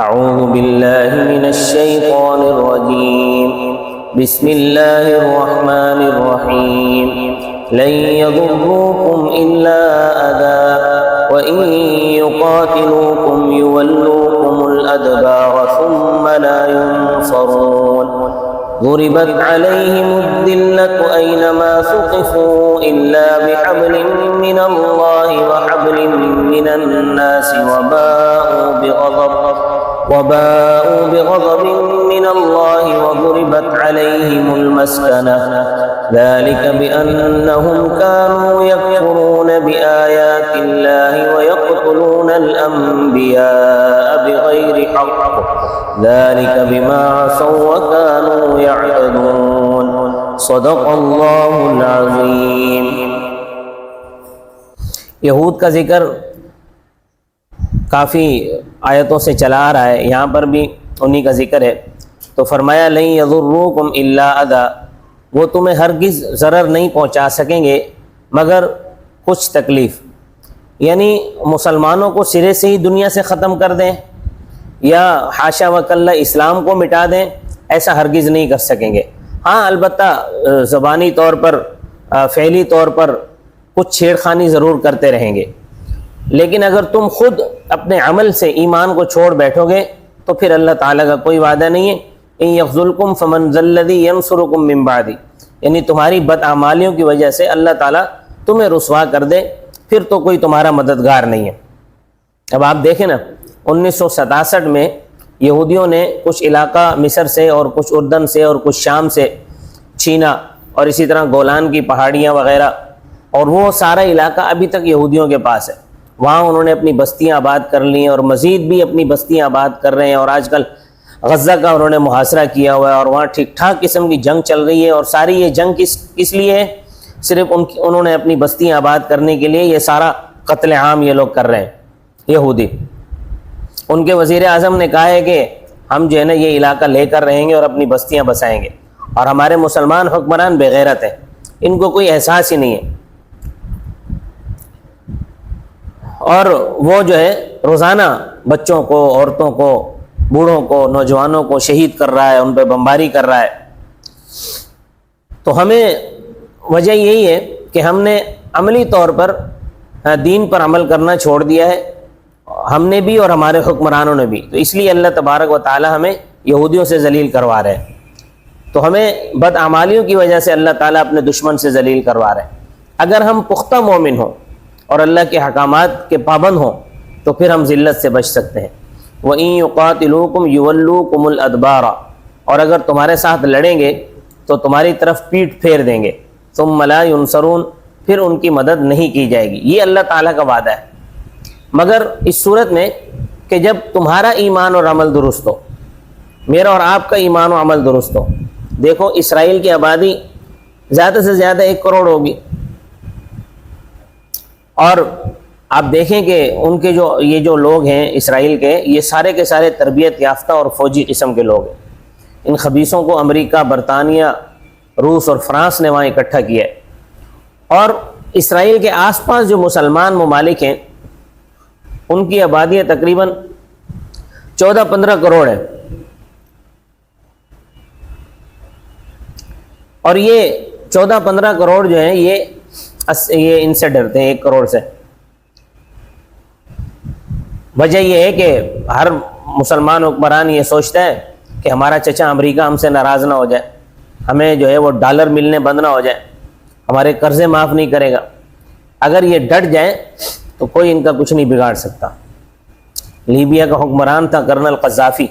اعوذ باللہ من الشیطان الرجیم بسم اللہ الرحمن الرحیم لن يضروكم إلا أذى وإن يقاتلوكم يولوكم الأدبار ثم لا ينصرون ضربت عليهم الذلة أينما ثقفوا إلا بحبل من الله وحبل من الناس وباءوا بغضب من الله وضربت عليهم المسكنة ذلك بأنهم كانوا يكفرون بآيات الله ويقتلون الأنبياء بغير حق ذلك بما عصوا وكانوا يعتدون صدق اللہ العظیم۔ یہود کا ذکر کافی آیتوں سے چلا آ رہا ہے، یہاں پر بھی انہی کا ذکر ہے۔ تو فرمایا لن یضروکم الا اذی، وہ تمہیں ہرگز ضرر نہیں پہنچا سکیں گے مگر کچھ تکلیف، یعنی مسلمانوں کو سرے سے ہی دنیا سے ختم کر دیں یا حاشا وکلا اسلام کو مٹا دیں، ایسا ہرگز نہیں کر سکیں گے۔ ہاں البتہ زبانی طور پر فعلی طور پر کچھ چھیڑخانی ضرور کرتے رہیں گے، لیکن اگر تم خود اپنے عمل سے ایمان کو چھوڑ بیٹھو گے تو پھر اللہ تعالیٰ کا کوئی وعدہ نہیں ہے ان یخذلکم فمن ذا الذی ینصرکم من بعدی، یعنی تمہاری بداعمالیوں کی وجہ سے اللہ تعالیٰ تمہیں رسوا کر دے پھر تو کوئی تمہارا مددگار نہیں ہے۔ اب آپ دیکھیں نا 1967 میں یہودیوں نے کچھ علاقہ مصر سے اور کچھ اردن سے اور کچھ شام سے چھینا، اور اسی طرح گولان کی پہاڑیاں وغیرہ، اور وہ سارا علاقہ ابھی تک یہودیوں کے پاس ہے۔ وہاں انہوں نے اپنی بستیاں آباد کر لی ہیں اور مزید بھی اپنی بستیاں آباد کر رہے ہیں، اور آج کل غزہ کا انہوں نے محاصرہ کیا ہوا ہے اور وہاں ٹھیک ٹھاک قسم کی جنگ چل رہی ہے، اور ساری یہ جنگ کس لیے ہے؟ صرف انہوں نے اپنی بستیاں آباد کرنے کے لیے یہ سارا قتل عام یہ لوگ کر رہے ہیں یہودی۔ ان کے وزیر اعظم نے کہا ہے کہ ہم جو ہے نا یہ علاقہ لے کر رہیں گے اور اپنی بستیاں بسائیں گے، اور ہمارے مسلمان حکمران بے غیرت ہیں، ان کو کوئی احساس ہی نہیں ہے، اور وہ جو ہے روزانہ بچوں کو، عورتوں کو، بوڑھوں کو، نوجوانوں کو شہید کر رہا ہے، ان پہ بمباری کر رہا ہے۔ تو ہمیں وجہ یہی ہے کہ ہم نے عملی طور پر دین پر عمل کرنا چھوڑ دیا ہے، ہم نے بھی اور ہمارے حکمرانوں نے بھی، تو اس لیے اللہ تبارک و تعالی ہمیں یہودیوں سے ذلیل کروا رہے ہیں۔ تو ہمیں بدعمالیوں کی وجہ سے اللہ تعالیٰ اپنے دشمن سے ذلیل کروا رہے ہیں۔ اگر ہم پختہ مومن ہوں اور اللہ کے احکامات کے پابند ہوں تو پھر ہم ذلت سے بچ سکتے ہیں۔ وَإِن يُقَاتِلُوكُمْ يُوَلُّوكُمُ الْأَدْبَارَ، اور اگر تمہارے ساتھ لڑیں گے تو تمہاری طرف پیٹھ پھیر دیں گے، ثُمَّ لَا يُنصَرُونَ، پھر ان کی مدد نہیں کی جائے گی۔ یہ اللہ تعالیٰ کا وعدہ ہے، مگر اس صورت میں کہ جب تمہارا ایمان اور عمل درست ہو، میرا اور آپ کا ایمان و عمل درست ہو۔ دیکھو اسرائیل کی آبادی زیادہ سے زیادہ 1 کروڑ ہوگی، اور آپ دیکھیں کہ ان کے یہ جو لوگ ہیں اسرائیل کے، یہ سارے کے سارے تربیت یافتہ اور فوجی قسم کے لوگ ہیں۔ ان خبیثوں کو امریکہ، برطانیہ، روس اور فرانس نے وہاں اکٹھا کیا ہے، اور اسرائیل کے آس پاس جو مسلمان ممالک ہیں ان کی آبادیاں تقریباً 14-15 کروڑ ہے، اور یہ 14-15 کروڑ جو ہیں یہ ان سے ڈرتے ہیں 1 کروڑ سے۔ وجہ یہ ہے کہ ہر مسلمان حکمران یہ سوچتا ہے کہ ہمارا چچا امریکہ ہم سے ناراض نہ ہو جائے، ہمیں جو ہے وہ ڈالر ملنے بند نہ ہو جائے، ہمارے قرضے معاف نہیں کرے گا۔ اگر یہ ڈٹ جائیں تو کوئی ان کا کچھ نہیں بگاڑ سکتا۔ لیبیا کا حکمران تھا کرنل قذافی،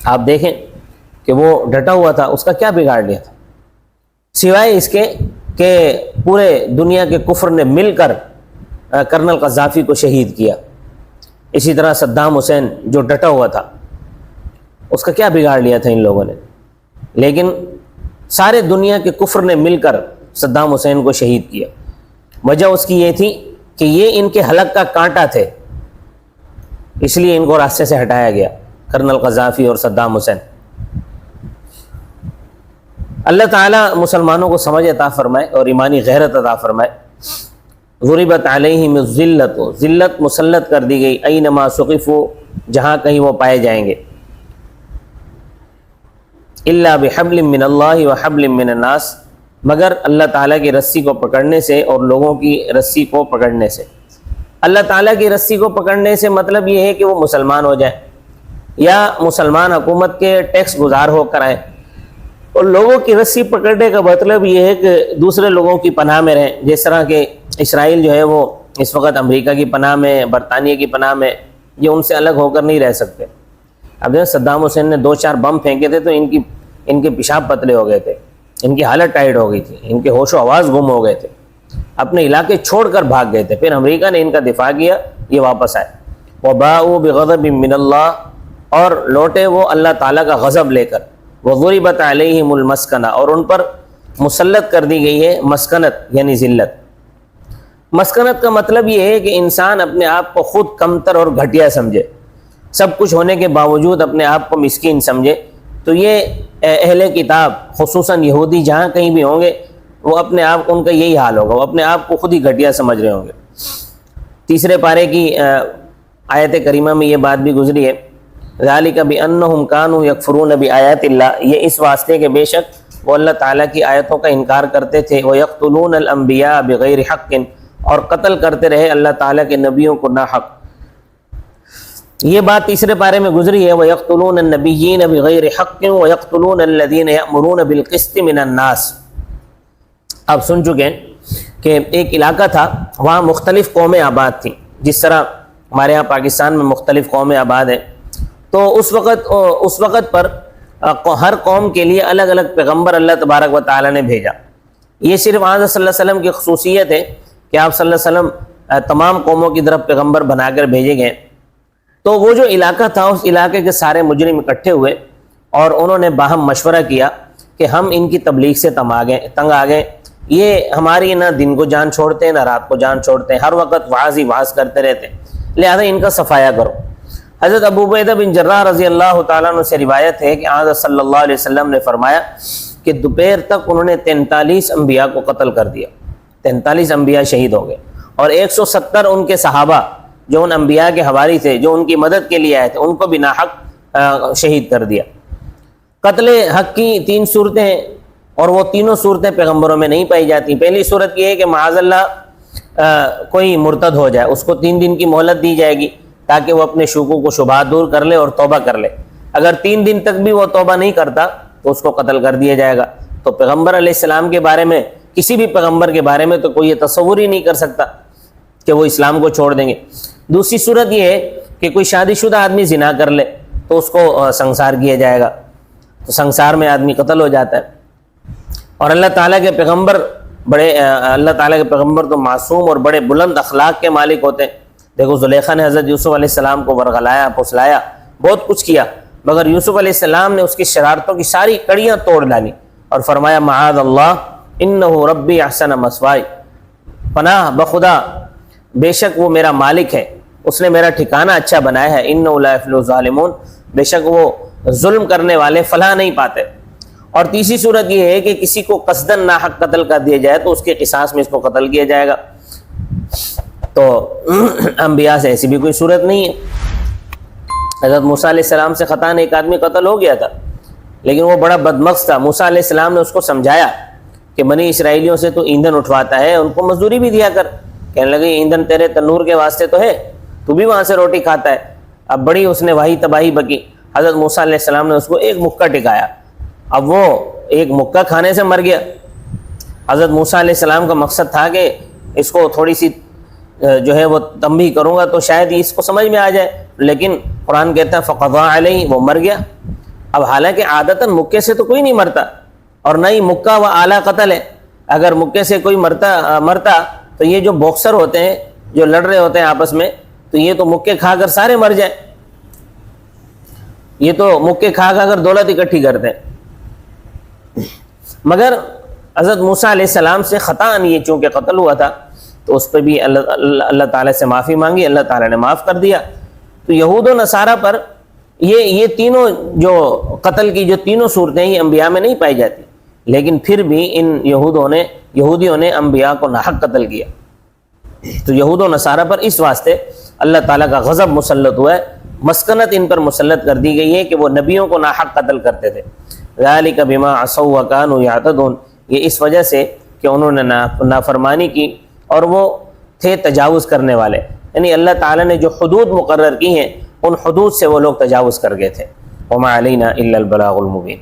آپ دیکھیں کہ وہ ڈٹا ہوا تھا، اس کا کیا بگاڑ لیا تھا سوائے اس کے کہ پورے دنیا کے کفر نے مل کر کرنل قذافی کو شہید کیا۔ اسی طرح صدام حسین جو ڈٹا ہوا تھا، اس کا کیا بگاڑ لیا تھا ان لوگوں نے، لیکن سارے دنیا کے کفر نے مل کر صدام حسین کو شہید کیا۔ وجہ اس کی یہ تھی کہ یہ ان کے حلق کا کانٹا تھے، اس لیے ان کو راستے سے ہٹایا گیا، کرنل قذافی اور صدام حسین۔ اللہ تعالیٰ مسلمانوں کو سمجھ عطا فرمائے اور ایمانی غیرت عطا فرمائے۔ ضربت علیہم الذلۃ، ذلت مسلط کر دی گئی، اینما ثقفوا، جہاں کہیں وہ پائے جائیں گے. الا بحبل من اللہ وحبل من الناس، مگر اللہ تعالیٰ کی رسی کو پکڑنے سے اور لوگوں کی رسی کو پکڑنے سے. اللہ تعالیٰ کی رسی کو پکڑنے سے مطلب یہ ہے کہ وہ مسلمان ہو جائے یا مسلمان حکومت کے ٹیکس گزار ہو کر آئے. اور لوگوں کی رسی پکڑنے کا مطلب یہ ہے کہ دوسرے لوگوں کی پناہ میں رہیں. جس طرح کہ اسرائیل جو ہے وہ اس وقت امریکہ کی پناہ میں، برطانیہ کی پناہ میں، یہ ان سے الگ ہو کر نہیں رہ سکتے. اب صدام حسین نے 2-4 بم پھینکے تھے تو ان کے پیشاب پتلے ہو گئے تھے، ان کی حالت ٹائٹ ہو گئی تھی، ان کے ہوش و آواز گم ہو گئے تھے، اپنے علاقے چھوڑ کر بھاگ گئے تھے. پھر امریکہ نے ان کا دفاع کیا، یہ واپس آئے. وباؤوا بغضب من اللہ، اور لوٹے وہ اللہ تعالیٰ کا غضب لے کر. وضربت علیہم المسکنہ، اور ان پر مسلط کر دی گئی ہے مسکنت یعنی ذلت. مسکنت کا مطلب یہ ہے کہ انسان اپنے آپ کو خود کمتر اور گھٹیا سمجھے، سب کچھ ہونے کے باوجود اپنے آپ کو مسکین سمجھے. تو یہ اہل کتاب خصوصاً یہودی جہاں کہیں بھی ہوں گے وہ اپنے آپ، ان کا یہی حال ہوگا، وہ اپنے آپ کو خود ہی گھٹیا سمجھ رہے ہوں گے. 3 پارے کی آیت کریمہ میں یہ بات بھی گزری ہے. ذالک بانہم کانوا یکفرون بآیات اللہ، یہ اس واسطے کہ بے شک وہ اللہ تعالیٰ کی آیتوں کا انکار کرتے تھے. ویقتلون الانبیاء بغیر حق، اور قتل کرتے رہے اللہ تعالیٰ کے نبیوں کو ناحق. یہ بات 3 پارے میں گزری ہے. وَيَقْتُلُونَ النَّبِيِّينَ بِغَيْرِ حَقٍّ وَيَقْتُلُونَ الَّذِينَ يَأْمُرُونَ بِالْقِسْطِ مِنَ النَّاسِ. آپ سن چکے ہیں کہ ایک علاقہ تھا، وہاں مختلف قومیں آباد تھیں، جس طرح ہمارے ہاں پاکستان میں مختلف قومیں آباد ہیں. تو اس وقت پر ہر قوم کے لیے الگ الگ پیغمبر اللہ تبارک و تعالیٰ نے بھیجا. یہ صرف آن صلی اللہ علیہ وسلم کی خصوصیت ہے کہ آپ صلی اللہ علیہ وسلم تمام قوموں کی طرف پیغمبر بنا کر بھیجے گئے. تو وہ جو علاقہ تھا، اس علاقے کے سارے مجرم اکٹھے ہوئے اور انہوں نے باہم مشورہ کیا کہ ہم ان کی تبلیغ سے تنگ آ گئے. یہ ہماری نہ دن کو جان چھوڑتے ہیں نہ رات کو جان چھوڑتے ہیں، ہر وقت واعظ ہی واعظ کرتے رہتے ہیں، لہذا ان کا صفایا کرو. حضرت ابو عبیدہ بن جراح رضی اللہ تعالیٰ عنہ سے روایت ہے کہ حضرت صلی اللہ علیہ وسلم نے فرمایا کہ دوپہر تک انہوں نے 43 انبیاء کو قتل کر دیا. 43 انبیاء شہید ہو گئے، اور 170 ان کے صحابہ جو ان انبیاء کے حواری تھے، جو ان کی مدد کے لیے آئے تھے، ان کو بھی ناحق شہید کر دیا. قتل حق کی 3 صورتیں ہیں، اور وہ تینوں صورتیں پیغمبروں میں نہیں پائی جاتی. پہلی صورت یہ ہے کہ معاذ اللہ کوئی مرتد ہو جائے، اس کو 3 دن کی مہلت دی جائے گی تاکہ وہ اپنے شکوک و شبہات دور کر لے اور توبہ کر لے. اگر 3 دن تک بھی وہ توبہ نہیں کرتا تو اس کو قتل کر دیا جائے گا. تو پیغمبر علیہ السلام کے بارے میں، کسی بھی پیغمبر کے بارے میں تو کوئی یہ تصور ہی نہیں کر سکتا کہ وہ اسلام کو چھوڑ دیں گے. دوسری صورت یہ ہے کہ کوئی شادی شدہ آدمی زنا کر لے تو اس کو سنسار کیا جائے گا، تو سنسار میں آدمی قتل ہو جاتا ہے. اور اللہ تعالیٰ کے پیغمبر تو معصوم اور بڑے بلند اخلاق کے مالک ہوتے ہیں. دیکھو زلیخا نے حضرت یوسف علیہ السلام کو ورغلایا، پھسلایا، بہت کچھ کیا، مگر یوسف علیہ السلام نے اس کی شرارتوں کی ساری کڑیاں توڑ ڈالی اور فرمایا معاذ اللہ انہ ربی احسن مثوائی، پناہ بخدا، بے شک وہ میرا مالک ہے، اس نے میرا ٹھکانہ اچھا بنایا ہے. انہ لا یفلح الظالمون، بے شک وہ ظلم کرنے والے فلاح نہیں پاتے. اور تیسری صورت یہ ہے کہ کسی کو قصداً ناحق قتل کر دیا جائے تو اس کے قصاص میں اس کو قتل کیا جائے گا. تو انبیاء سے ایسی بھی کوئی صورت نہیں ہے. حضرت موسیٰ علیہ السلام سے خطاً ایک آدمی قتل ہو گیا تھا، لیکن وہ بڑا بدمغز تھا. موسیٰ علیہ السلام نے اس کو سمجھایا کہ بنی اسرائیلیوں سے تو ایندھن اٹھواتا ہے، ان کو مزدوری بھی دیا کر. کہنے لگے ایندھن تیرے تنور کے واسطے تو ہے، تو بھی وہاں سے روٹی کھاتا ہے. اب بڑی اس نے وہی تباہی بکی. حضرت موسیٰ علیہ السلام نے اس کو ایک مکہ ٹکایا، اب وہ ایک مکہ کھانے سے مر گیا. حضرت موسیٰ علیہ السلام کا مقصد تھا کہ اس کو تھوڑی سی جو ہے وہ تنبیہ کروں گا تو شاید اس کو سمجھ میں آ جائے، لیکن قرآن کہتا ہے فقضا علیہ، وہ مر گیا. اب حالانکہ عادتاً مکے سے تو کوئی نہیں مرتا، اور نہ ہی مکہ و اعلیٰ قتل ہے. اگر مکے سے کوئی مرتا تو یہ جو باکسر ہوتے ہیں جو لڑ رہے ہوتے ہیں آپس میں، تو یہ تو مکے کھا کر سارے مر جائیں، یہ تو مکے کھا کر دولت اکٹھی کرتے ہیں. مگر حضرت موسیٰ علیہ السلام سے خطاً یہ چونکہ قتل ہوا تھا تو اس پہ بھی اللہ تعالیٰ سے معافی مانگی، اللہ تعالیٰ نے معاف کر دیا. تو یہود و نصارہ پر یہ تینوں جو قتل کی جو تینوں صورتیں یہ انبیاء میں نہیں پائی جاتی، لیکن پھر بھی ان یہودیوں نے انبیاء کو ناحق قتل کیا. تو یہود و نصارہ پر اس واسطے اللہ تعالیٰ کا غضب مسلط ہوا ہے، مسکنت ان پر مسلط کر دی گئی ہے کہ وہ نبیوں کو ناحق قتل کرتے تھے۔ ذالک بما عصوا وکانوا یعتدون، یہ اس وجہ سے کہ انہوں نے نافرمانی کی اور وہ تھے تجاوز کرنے والے، یعنی اللہ تعالیٰ نے جو حدود مقرر کی ہیں ان حدود سے وہ لوگ تجاوز کر گئے تھے۔ وما علینا الا البلاغ المبین۔